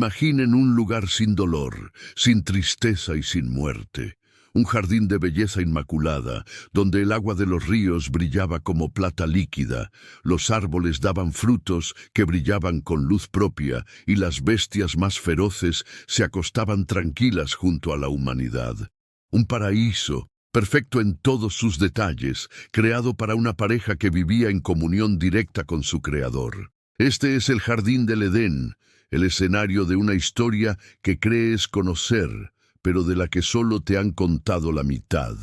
Imaginen un lugar sin dolor, sin tristeza y sin muerte. Un jardín de belleza inmaculada, donde el agua de los ríos brillaba como plata líquida, los árboles daban frutos que brillaban con luz propia y las bestias más feroces se acostaban tranquilas junto a la humanidad. Un paraíso, perfecto en todos sus detalles, creado para una pareja que vivía en comunión directa con su Creador. Este es el jardín del Edén, el escenario de una historia que crees conocer, pero de la que solo te han contado la mitad.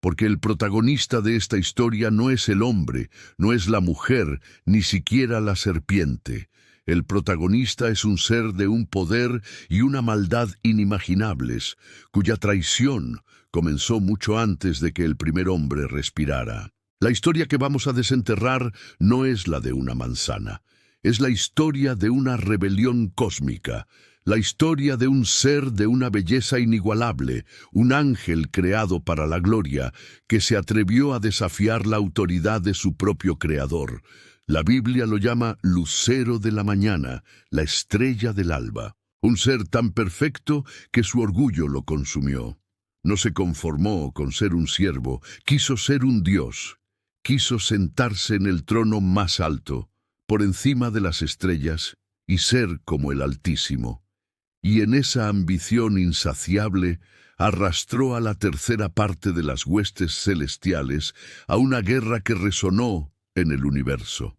Porque el protagonista de esta historia no es el hombre, no es la mujer, ni siquiera la serpiente. El protagonista es un ser de un poder y una maldad inimaginables, cuya traición comenzó mucho antes de que el primer hombre respirara. La historia que vamos a desenterrar no es la de una manzana, es la historia de una rebelión cósmica, la historia de un ser de una belleza inigualable, un ángel creado para la gloria, que se atrevió a desafiar la autoridad de su propio Creador. La Biblia lo llama lucero de la mañana, la estrella del alba. Un ser tan perfecto que su orgullo lo consumió. No se conformó con ser un siervo, quiso ser un Dios. Quiso sentarse en el trono más alto, por encima de las estrellas, y ser como el Altísimo. Y en esa ambición insaciable arrastró a la tercera parte de las huestes celestiales a una guerra que resonó en el universo.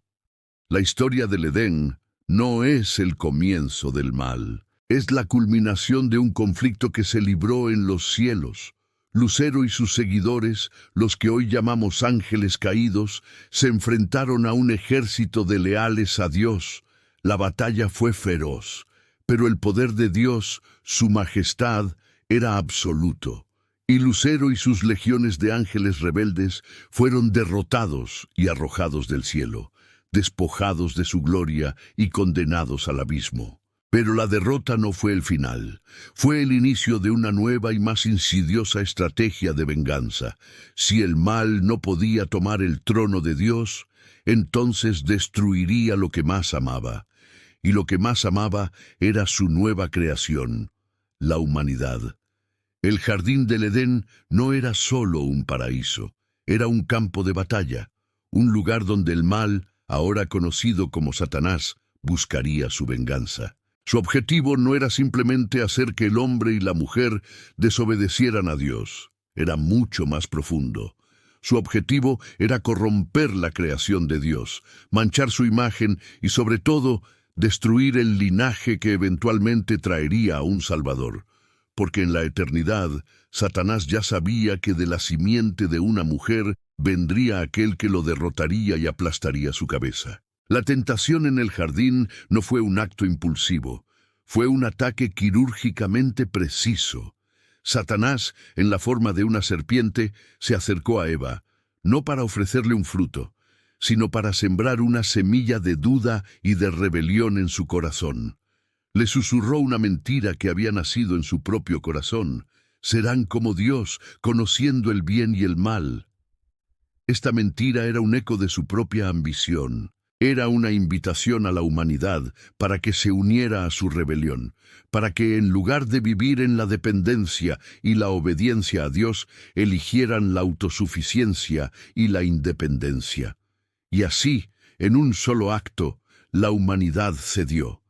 La historia del Edén no es el comienzo del mal, es la culminación de un conflicto que se libró en los cielos. Lucero y sus seguidores, los que hoy llamamos ángeles caídos, se enfrentaron a un ejército de leales a Dios. La batalla fue feroz. Pero el poder de Dios, su majestad, era absoluto, y Lucero y sus legiones de ángeles rebeldes fueron derrotados y arrojados del cielo, despojados de su gloria y condenados al abismo. Pero la derrota no fue el final, fue el inicio de una nueva y más insidiosa estrategia de venganza. Si el mal no podía tomar el trono de Dios, entonces destruiría lo que más amaba. Y lo que más amaba era su nueva creación, la humanidad. El jardín del Edén no era solo un paraíso, era un campo de batalla, un lugar donde el mal, ahora conocido como Satanás, buscaría su venganza. Su objetivo no era simplemente hacer que el hombre y la mujer desobedecieran a Dios, era mucho más profundo. Su objetivo era corromper la creación de Dios, manchar su imagen y, sobre todo, destruir el linaje que eventualmente traería a un Salvador, porque en la eternidad Satanás ya sabía que de la simiente de una mujer vendría aquel que lo derrotaría y aplastaría su cabeza. La tentación en el jardín no fue un acto impulsivo, fue un ataque quirúrgicamente preciso. Satanás, en la forma de una serpiente, se acercó a Eva, no para ofrecerle un fruto, sino para sembrar una semilla de duda y de rebelión en su corazón. Le susurró una mentira que había nacido en su propio corazón. Serán como Dios, conociendo el bien y el mal. Esta mentira era un eco de su propia ambición. Era una invitación a la humanidad para que se uniera a su rebelión, para que en lugar de vivir en la dependencia y la obediencia a Dios, eligieran la autosuficiencia y la independencia. Y así, en un solo acto, la humanidad cedió.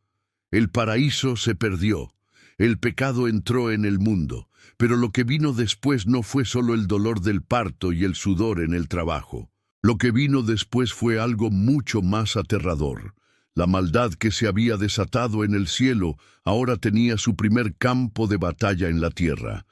El paraíso se perdió, el pecado entró en el mundo, pero lo que vino después no fue solo el dolor del parto y el sudor en el trabajo. Lo que vino después fue algo mucho más aterrador. La maldad que se había desatado en el cielo ahora tenía su primer campo de batalla en la tierra.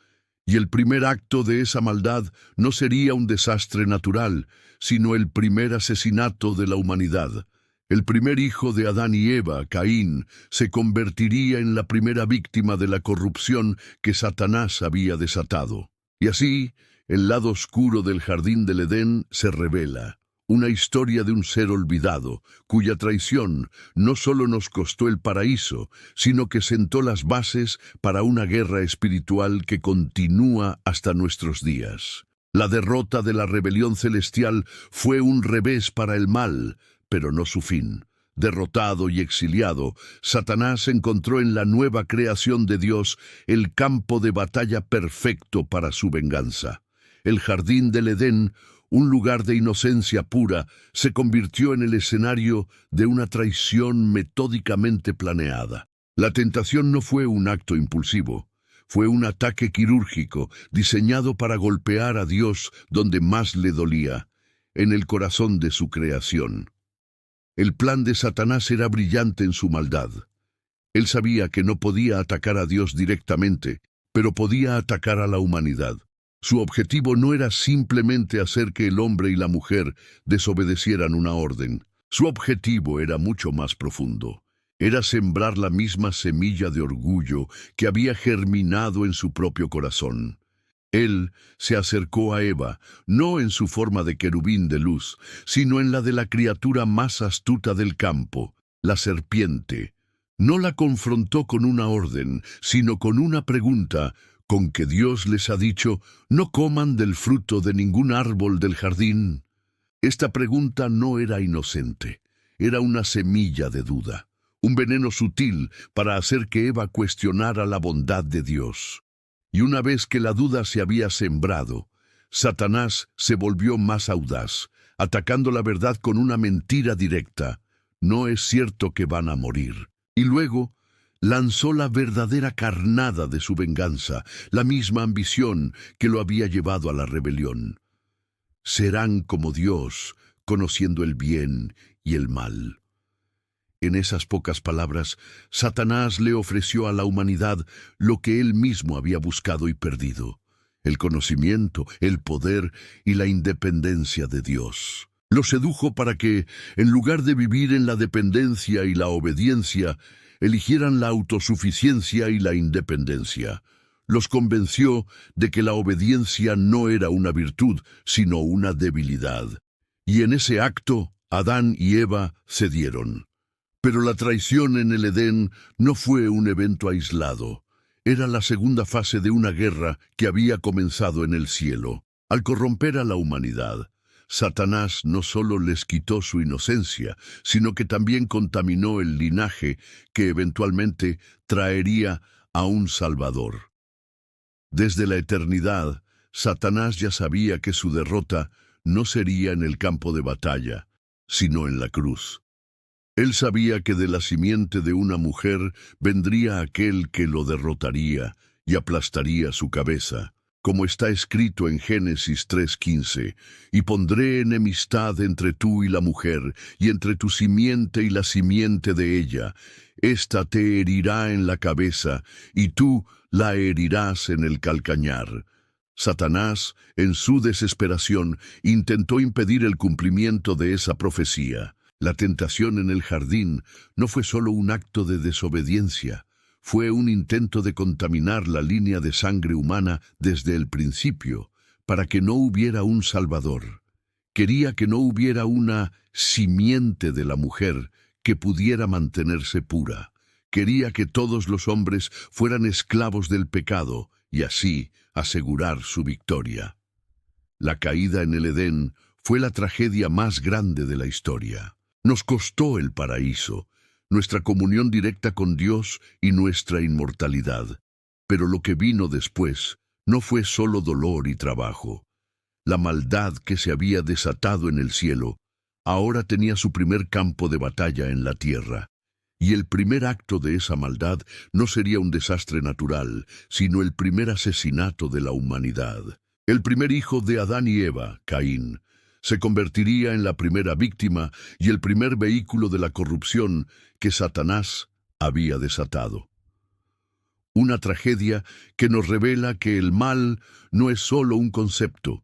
Y el primer acto de esa maldad no sería un desastre natural, sino el primer asesinato de la humanidad. El primer hijo de Adán y Eva, Caín, se convertiría en la primera víctima de la corrupción que Satanás había desatado. Y así, el lado oscuro del jardín del Edén se revela. Una historia de un ser olvidado, cuya traición no solo nos costó el paraíso, sino que sentó las bases para una guerra espiritual que continúa hasta nuestros días. La derrota de la rebelión celestial fue un revés para el mal, pero no su fin. Derrotado y exiliado, Satanás encontró en la nueva creación de Dios el campo de batalla perfecto para su venganza. El jardín del Edén, un lugar de inocencia pura, se convirtió en el escenario de una traición metódicamente planeada. La tentación no fue un acto impulsivo, fue un ataque quirúrgico diseñado para golpear a Dios donde más le dolía, en el corazón de su creación. El plan de Satanás era brillante en su maldad. Él sabía que no podía atacar a Dios directamente, pero podía atacar a la humanidad. Su objetivo no era simplemente hacer que el hombre y la mujer desobedecieran una orden. Su objetivo era mucho más profundo. Era sembrar la misma semilla de orgullo que había germinado en su propio corazón. Él se acercó a Eva, no en su forma de querubín de luz, sino en la de la criatura más astuta del campo, la serpiente. No la confrontó con una orden, sino con una pregunta: ¿con que Dios les ha dicho, no coman del fruto de ningún árbol del jardín? Esta pregunta no era inocente, era una semilla de duda, un veneno sutil para hacer que Eva cuestionara la bondad de Dios. Y una vez que la duda se había sembrado, Satanás se volvió más audaz, atacando la verdad con una mentira directa: no es cierto que van a morir. Y luego lanzó la verdadera carnada de su venganza, la misma ambición que lo había llevado a la rebelión. Serán como Dios, conociendo el bien y el mal. En esas pocas palabras, Satanás le ofreció a la humanidad lo que él mismo había buscado y perdido: el conocimiento, el poder y la independencia de Dios. Lo sedujo para que, en lugar de vivir en la dependencia y la obediencia, eligieran la autosuficiencia y la independencia. Los convenció de que la obediencia no era una virtud, sino una debilidad. Y en ese acto, Adán y Eva cedieron. Pero la traición en el Edén no fue un evento aislado. Era la segunda fase de una guerra que había comenzado en el cielo. Al corromper a la humanidad, Satanás no solo les quitó su inocencia, sino que también contaminó el linaje que eventualmente traería a un Salvador. Desde la eternidad, Satanás ya sabía que su derrota no sería en el campo de batalla, sino en la cruz. Él sabía que de la simiente de una mujer vendría aquel que lo derrotaría y aplastaría su cabeza, como está escrito en Génesis 3:15, y pondré enemistad entre tú y la mujer, y entre tu simiente y la simiente de ella. Ésta te herirá en la cabeza, y tú la herirás en el calcañar. Satanás, en su desesperación, intentó impedir el cumplimiento de esa profecía. La tentación en el jardín no fue solo un acto de desobediencia, fue un intento de contaminar la línea de sangre humana desde el principio, para que no hubiera un Salvador. Quería que no hubiera una simiente de la mujer que pudiera mantenerse pura. Quería que todos los hombres fueran esclavos del pecado y así asegurar su victoria. La caída en el Edén fue la tragedia más grande de la historia. Nos costó el paraíso, nuestra comunión directa con Dios y nuestra inmortalidad. Pero lo que vino después no fue solo dolor y trabajo. La maldad que se había desatado en el cielo ahora tenía su primer campo de batalla en la tierra. Y el primer acto de esa maldad no sería un desastre natural, sino el primer asesinato de la humanidad. El primer hijo de Adán y Eva, Caín, se convertiría en la primera víctima y el primer vehículo de la corrupción que Satanás había desatado. Una tragedia que nos revela que el mal no es solo un concepto,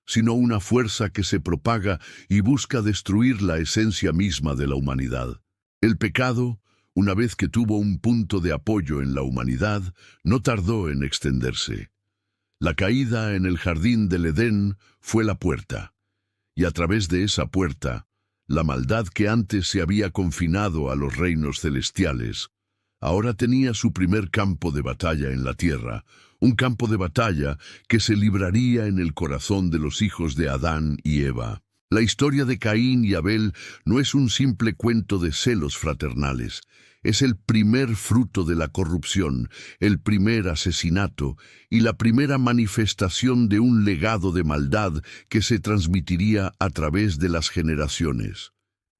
sino una fuerza que se propaga y busca destruir la esencia misma de la humanidad. El pecado, una vez que tuvo un punto de apoyo en la humanidad, no tardó en extenderse. La caída en el jardín del Edén fue la puerta. Y a través de esa puerta, la maldad que antes se había confinado a los reinos celestiales, ahora tenía su primer campo de batalla en la tierra, un campo de batalla que se libraría en el corazón de los hijos de Adán y Eva. La historia de Caín y Abel no es un simple cuento de celos fraternales. Es el primer fruto de la corrupción, el primer asesinato y la primera manifestación de un legado de maldad que se transmitiría a través de las generaciones.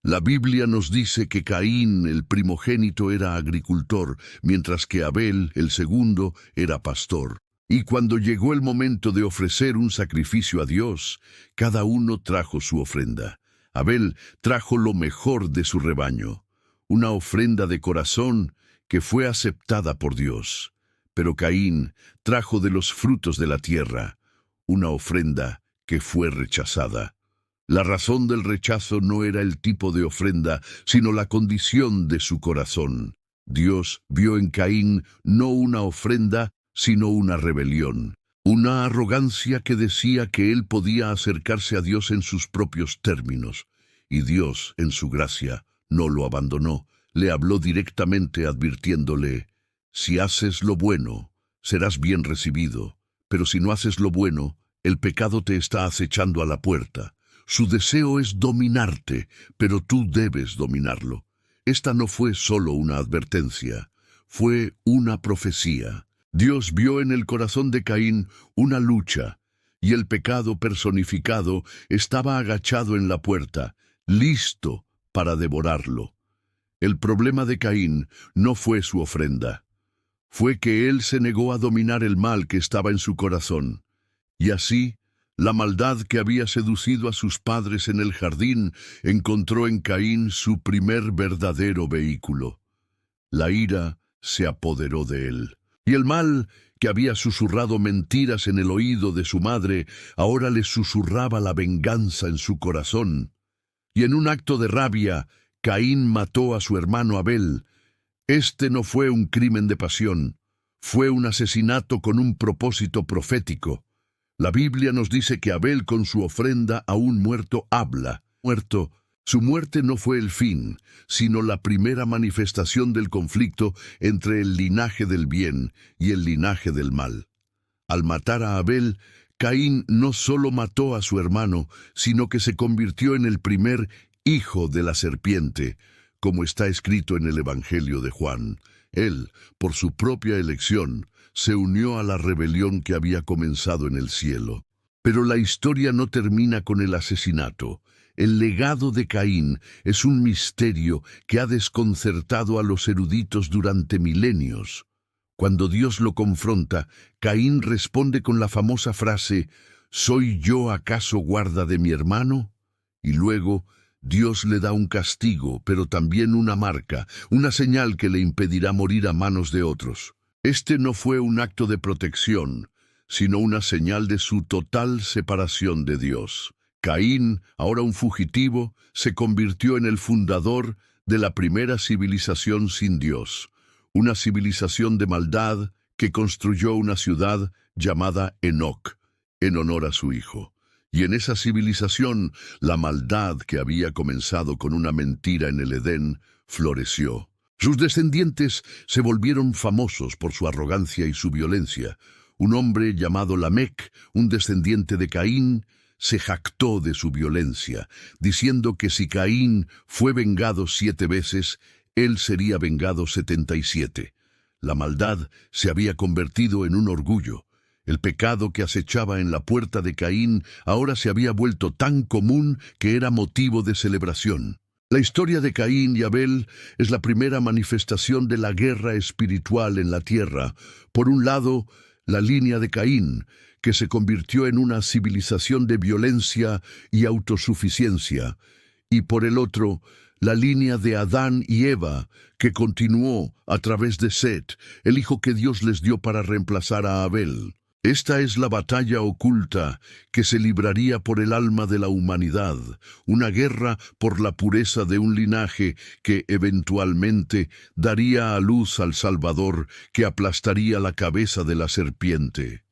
La Biblia nos dice que Caín, el primogénito, era agricultor, mientras que Abel, el segundo, era pastor. Y cuando llegó el momento de ofrecer un sacrificio a Dios, cada uno trajo su ofrenda. Abel trajo lo mejor de su rebaño, una ofrenda de corazón que fue aceptada por Dios. Pero Caín trajo de los frutos de la tierra, una ofrenda que fue rechazada. La razón del rechazo no era el tipo de ofrenda, sino la condición de su corazón. Dios vio en Caín no una ofrenda, sino una rebelión, una arrogancia que decía que él podía acercarse a Dios en sus propios términos. Y Dios, en su gracia, no lo abandonó. Le habló directamente advirtiéndole: si haces lo bueno, serás bien recibido, pero si no haces lo bueno, el pecado te está acechando a la puerta. Su deseo es dominarte, pero tú debes dominarlo. Esta no fue solo una advertencia, fue una profecía. Dios vio en el corazón de Caín una lucha, y el pecado personificado estaba agachado en la puerta, listo para devorarlo. El problema de Caín no fue su ofrenda, fue que él se negó a dominar el mal que estaba en su corazón, y así, la maldad que había seducido a sus padres en el jardín encontró en Caín su primer verdadero vehículo. La ira se apoderó de él. Y el mal, que había susurrado mentiras en el oído de su madre, ahora le susurraba la venganza en su corazón. Y en un acto de rabia, Caín mató a su hermano Abel. Este no fue un crimen de pasión, fue un asesinato con un propósito profético. La Biblia nos dice que Abel con su ofrenda a un muerto habla. Su muerte no fue el fin, sino la primera manifestación del conflicto entre el linaje del bien y el linaje del mal. Al matar a Abel, Caín no solo mató a su hermano, sino que se convirtió en el primer hijo de la serpiente, como está escrito en el Evangelio de Juan. Él, por su propia elección, se unió a la rebelión que había comenzado en el cielo. Pero la historia no termina con el asesinato. El legado de Caín es un misterio que ha desconcertado a los eruditos durante milenios. Cuando Dios lo confronta, Caín responde con la famosa frase: ¿soy yo acaso guarda de mi hermano? Y luego, Dios le da un castigo, pero también una marca, una señal que le impedirá morir a manos de otros. Este no fue un acto de protección, sino una señal de su total separación de Dios. Caín, ahora un fugitivo, se convirtió en el fundador de la primera civilización sin Dios, una civilización de maldad que construyó una ciudad llamada Enoc, en honor a su hijo. Y en esa civilización, la maldad que había comenzado con una mentira en el Edén, floreció. Sus descendientes se volvieron famosos por su arrogancia y su violencia. Un hombre llamado Lamec, un descendiente de Caín, se jactó de su violencia, diciendo que si Caín fue vengado 7 veces, él sería vengado 77. La maldad se había convertido en un orgullo. El pecado que acechaba en la puerta de Caín ahora se había vuelto tan común que era motivo de celebración. La historia de Caín y Abel es la primera manifestación de la guerra espiritual en la tierra. Por un lado, la línea de Caín, que se convirtió en una civilización de violencia y autosuficiencia, y por el otro, la línea de Adán y Eva, que continuó a través de Set, el hijo que Dios les dio para reemplazar a Abel. Esta es la batalla oculta que se libraría por el alma de la humanidad, una guerra por la pureza de un linaje que eventualmente daría a luz al Salvador que aplastaría la cabeza de la serpiente.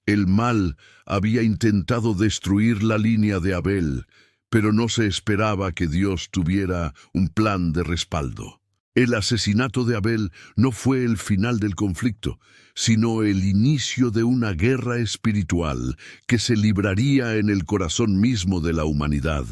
El mal había intentado destruir la línea de Abel, pero no se esperaba que Dios tuviera un plan de respaldo. El asesinato de Abel no fue el final del conflicto, sino el inicio de una guerra espiritual que se libraría en el corazón mismo de la humanidad.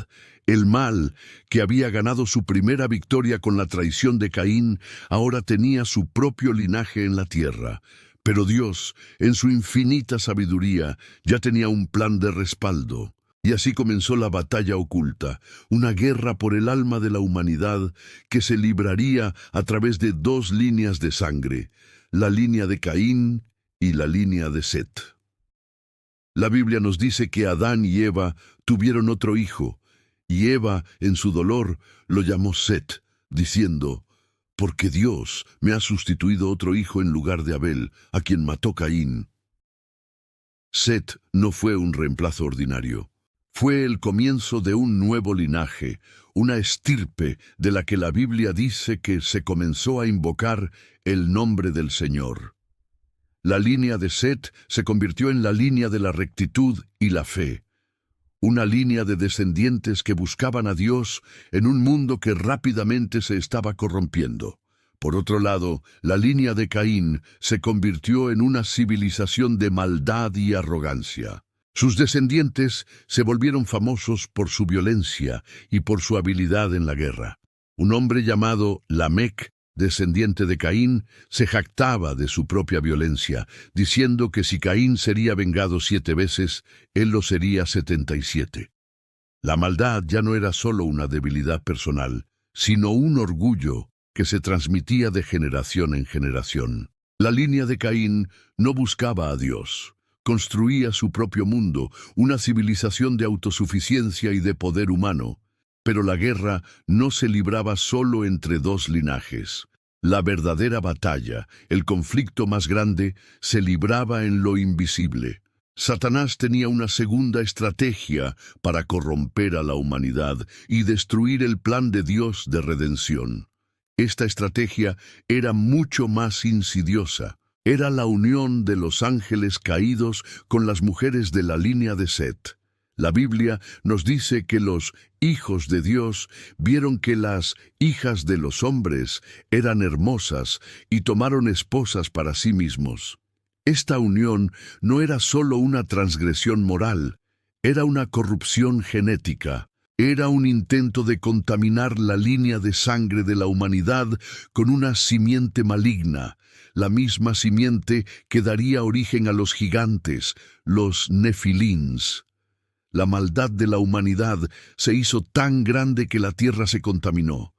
El mal, que había ganado su primera victoria con la traición de Caín, ahora tenía su propio linaje en la tierra. Pero Dios, en su infinita sabiduría, ya tenía un plan de respaldo. Y así comenzó la batalla oculta, una guerra por el alma de la humanidad que se libraría a través de dos líneas de sangre, la línea de Caín y la línea de Set. La Biblia nos dice que Adán y Eva tuvieron otro hijo, y Eva, en su dolor, lo llamó Set, diciendo: «Porque Dios me ha sustituido otro hijo en lugar de Abel, a quien mató Caín». Set no fue un reemplazo ordinario. Fue el comienzo de un nuevo linaje, una estirpe de la que la Biblia dice que se comenzó a invocar el nombre del Señor. La línea de Set se convirtió en la línea de la rectitud y la fe, una línea de descendientes que buscaban a Dios en un mundo que rápidamente se estaba corrompiendo. Por otro lado, la línea de Caín se convirtió en una civilización de maldad y arrogancia. Sus descendientes se volvieron famosos por su violencia y por su habilidad en la guerra. Un hombre llamado Lamec, descendiente de Caín, se jactaba de su propia violencia, diciendo que si Caín sería vengado 7 veces, él lo sería 77. La maldad ya no era solo una debilidad personal, sino un orgullo que se transmitía de generación en generación. La línea de Caín no buscaba a Dios. Construía su propio mundo, una civilización de autosuficiencia y de poder humano. Pero la guerra no se libraba solo entre dos linajes. La verdadera batalla, el conflicto más grande, se libraba en lo invisible. Satanás tenía una segunda estrategia para corromper a la humanidad y destruir el plan de Dios de redención. Esta estrategia era mucho más insidiosa. Era la unión de los ángeles caídos con las mujeres de la línea de Set. La Biblia nos dice que los hijos de Dios vieron que las hijas de los hombres eran hermosas y tomaron esposas para sí mismos. Esta unión no era solo una transgresión moral, era una corrupción genética. Era un intento de contaminar la línea de sangre de la humanidad con una simiente maligna, la misma simiente que daría origen a los gigantes, los nefilins. La maldad de la humanidad se hizo tan grande que la tierra se contaminó.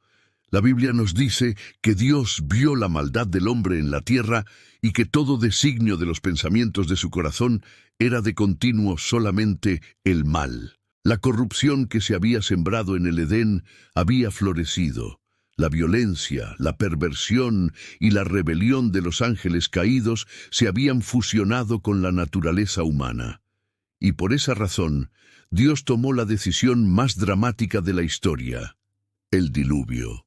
La Biblia nos dice que Dios vio la maldad del hombre en la tierra y que todo designio de los pensamientos de su corazón era de continuo solamente el mal. La corrupción que se había sembrado en el Edén había florecido. La violencia, la perversión y la rebelión de los ángeles caídos se habían fusionado con la naturaleza humana. Y por esa razón, Dios tomó la decisión más dramática de la historia: el diluvio.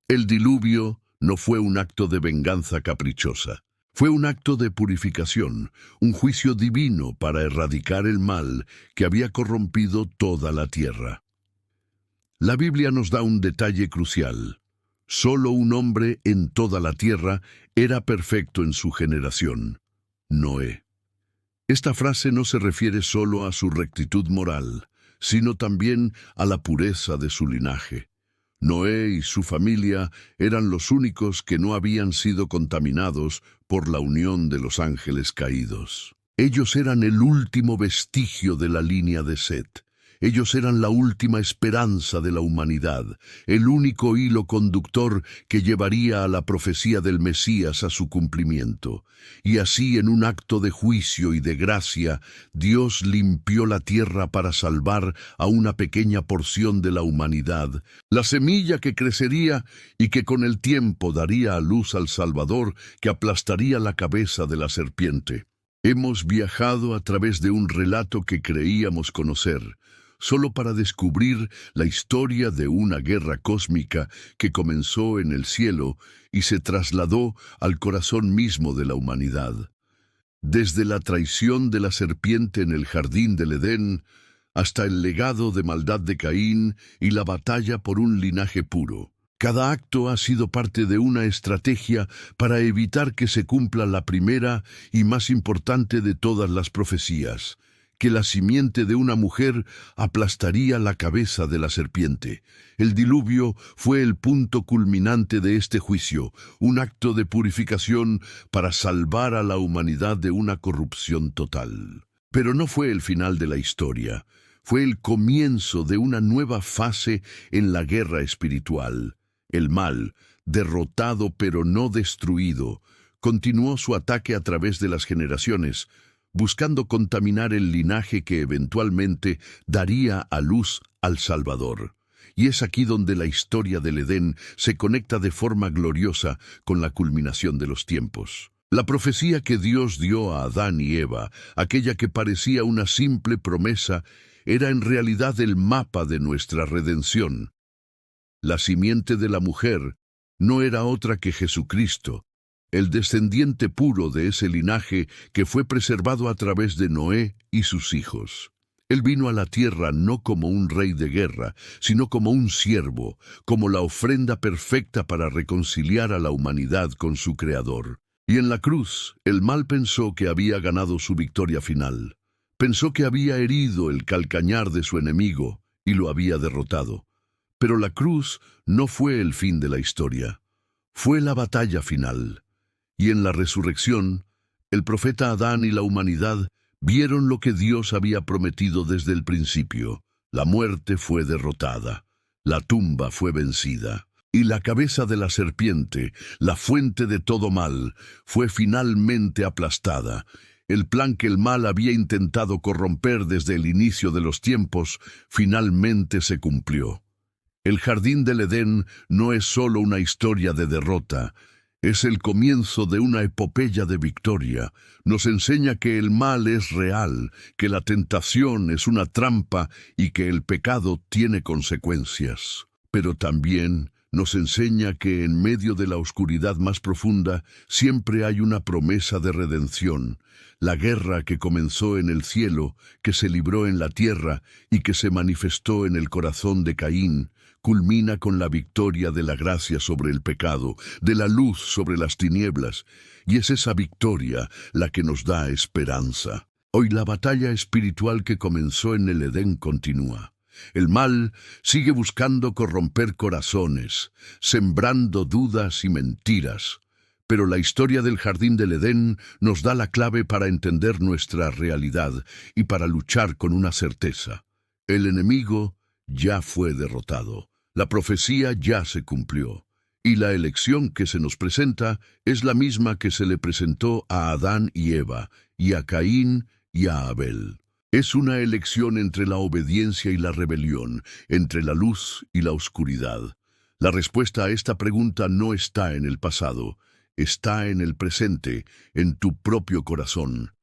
El diluvio no fue un acto de venganza caprichosa. Fue un acto de purificación, un juicio divino para erradicar el mal que había corrompido toda la tierra. La Biblia nos da un detalle crucial. Solo un hombre en toda la tierra era perfecto en su generación: Noé. Esta frase no se refiere solo a su rectitud moral, sino también a la pureza de su linaje. Noé y su familia eran los únicos que no habían sido contaminados por la unión de los ángeles caídos. Ellos eran el último vestigio de la línea de Set. Ellos eran la última esperanza de la humanidad, el único hilo conductor que llevaría a la profecía del Mesías a su cumplimiento. Y así, en un acto de juicio y de gracia, Dios limpió la tierra para salvar a una pequeña porción de la humanidad, la semilla que crecería y que con el tiempo daría a luz al Salvador que aplastaría la cabeza de la serpiente. Hemos viajado a través de un relato que creíamos conocer, solo para descubrir la historia de una guerra cósmica que comenzó en el cielo y se trasladó al corazón mismo de la humanidad. Desde la traición de la serpiente en el jardín del Edén, hasta el legado de maldad de Caín y la batalla por un linaje puro. Cada acto ha sido parte de una estrategia para evitar que se cumpla la primera y más importante de todas las profecías, que la simiente de una mujer aplastaría la cabeza de la serpiente. El diluvio fue el punto culminante de este juicio, un acto de purificación para salvar a la humanidad de una corrupción total. Pero no fue el final de la historia, fue el comienzo de una nueva fase en la guerra espiritual. El mal, derrotado pero no destruido, continuó su ataque a través de las generaciones, buscando contaminar el linaje que eventualmente daría a luz al Salvador. Y es aquí donde la historia del Edén se conecta de forma gloriosa con la culminación de los tiempos. La profecía que Dios dio a Adán y Eva, aquella que parecía una simple promesa, era en realidad el mapa de nuestra redención. La simiente de la mujer no era otra que Jesucristo, el descendiente puro de ese linaje que fue preservado a través de Noé y sus hijos. Él vino a la tierra no como un rey de guerra, sino como un siervo, como la ofrenda perfecta para reconciliar a la humanidad con su Creador. Y en la cruz, el mal pensó que había ganado su victoria final. Pensó que había herido el calcañar de su enemigo y lo había derrotado. Pero la cruz no fue el fin de la historia, fue la batalla final. Y en la resurrección, el profeta Adán y la humanidad vieron lo que Dios había prometido desde el principio. La muerte fue derrotada, la tumba fue vencida, y la cabeza de la serpiente, la fuente de todo mal, fue finalmente aplastada. El plan que el mal había intentado corromper desde el inicio de los tiempos, finalmente se cumplió. El jardín del Edén no es solo una historia de derrota, es el comienzo de una epopeya de victoria. Nos enseña que el mal es real, que la tentación es una trampa y que el pecado tiene consecuencias. Pero también nos enseña que en medio de la oscuridad más profunda siempre hay una promesa de redención. La guerra que comenzó en el cielo, que se libró en la tierra y que se manifestó en el corazón de Caín, culmina con la victoria de la gracia sobre el pecado, de la luz sobre las tinieblas, y es esa victoria la que nos da esperanza. Hoy la batalla espiritual que comenzó en el Edén continúa. El mal sigue buscando corromper corazones, sembrando dudas y mentiras. Pero la historia del jardín del Edén nos da la clave para entender nuestra realidad y para luchar con una certeza. El enemigo ya fue derrotado. La profecía ya se cumplió. Y la elección que se nos presenta es la misma que se le presentó a Adán y Eva, y a Caín y a Abel. Es una elección entre la obediencia y la rebelión, entre la luz y la oscuridad. La respuesta a esta pregunta no está en el pasado, está en el presente, en tu propio corazón.